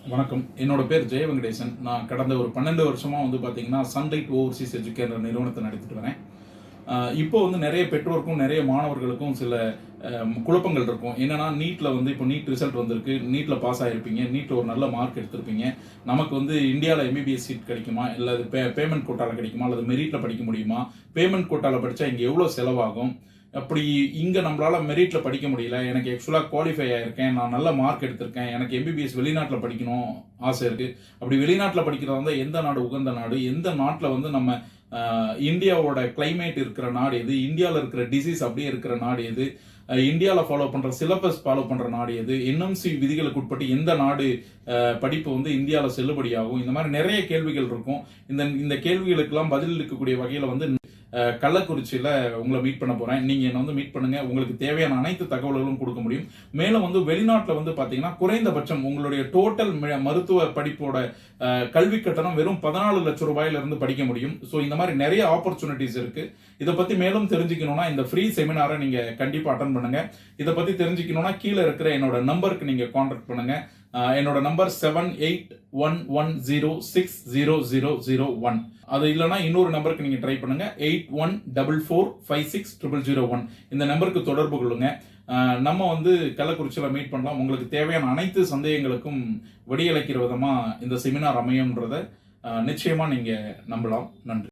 வணக்கம். என்னோட பேர் ஜெய வெங்கடேசன். நான் கடந்த ஒரு 12 வருஷமா பார்த்தீங்கன்னா, சன்லைட் ஓவர்சீஸ் எஜுகேஷன்ற நிறுவனத்தை நடத்திட்டு வரேன். இப்போ நெறைய பெற்றோருக்கும், நெறைய மாணவர்களுக்கும் சில குழப்பங்கள் இருக்கும். என்னன்னா, நீட்ல இப்போ நீட் ரிசல்ட் வந்திருக்கு. நீட்ல பாஸ் ஆயிருப்பீங்க. நீட்ல ஒரு நல்ல மார்க் எடுத்திருப்பீங்க. நமக்கு இந்தியால எம்பிபிஎஸ் சீட் கிடைக்குமா? இல்ல அது பேமெண்ட் கோட்டால கிடைக்குமா? அல்லது மெரிட்ல படிக்க முடியுமா? பேமெண்ட் கோட்டால படிச்சா இங்க எவ்வளோ செலவாகும்? அப்படி இங்க நம்மளால மெரிட்ல படிக்க முடியல. எனக்கு ஆக்சுவலா குவாலிஃபை ஆயிருக்கேன். நான் நல்ல மார்க் எடுத்திருக்கேன். எனக்கு எம்பிபிஎஸ் வெளிநாட்டுல படிக்கணும் ஆசை இருக்கு. அப்படி வெளிநாட்டுல படிக்கிறதா இருந்தா எந்த நாடு உகந்த நாடு? எந்த நாட்டுல நம்ம இந்தியாவோட கிளைமேட் இருக்கிற நாடு எது? இந்தியால இருக்கிற டிசீஸ் அப்படியே இருக்கிற நாடு எது? இந்தியாவில் ஃபாலோ பண்ற சிலபஸ் ஃபாலோ பண்ற நாடு எது? என்எம்சி விதிகளுக்கு உட்பட்டு எந்த நாடு படிப்பு இந்தியாவில் செல்லுபடியாகும்? இந்த மாதிரி நிறைய கேள்விகள் இருக்கும். இந்த இந்த கேள்விகளுக்கெல்லாம் பதில் இருக்கக்கூடிய வகையில் கள்ளக்குறிச்சியில் உங்களை மீட் பண்ண போகிறேன். நீங்கள் என்னை மீட் பண்ணுங்கள். உங்களுக்கு தேவையான அனைத்து தகவல்களும் கொடுக்க முடியும். மேலும் வெளிநாட்டில் பார்த்தீங்கன்னா குறைந்தபட்சம் உங்களுடைய டோட்டல் மருத்துவ படிப்போட கல்வி கட்டணம் வெறும் 14 லட்சம் ரூபாயிலிருந்து படிக்க முடியும். ஸோ இந்த மாதிரி நிறைய ஆப்பர்ச்சுனிட்டிஸ் இருக்குது. இதை பற்றி மேலும் தெரிஞ்சுக்கணும்னா இந்த ஃப்ரீ செமினாரை நீங்கள் கண்டிப்பாக அட்டன் பண்ணுங்கள். இதை பற்றி தெரிஞ்சுக்கணும்னா கீழே இருக்கிற என்னோட நம்பருக்கு நீங்கள் கான்டாக்ட் பண்ணுங்கள். என்னோட நம்பர் 7811060001. அது இல்லைனா இன்னொரு நம்பருக்கு நீங்க ட்ரை பண்ணுங்க. 8144560001. இந்த நம்பருக்கு தொடர்பு கொள்ளுங்க. நம்ம கள்ளக்குறிச்சியில் மீட் பண்ணலாம். உங்களுக்கு தேவையான அனைத்து சந்தேகங்களுக்கும் விடையளிக்கிற விதமா இந்த செமினார் அமையும்ன்றத நிச்சயமா நீங்க நம்பலாம். நன்றி.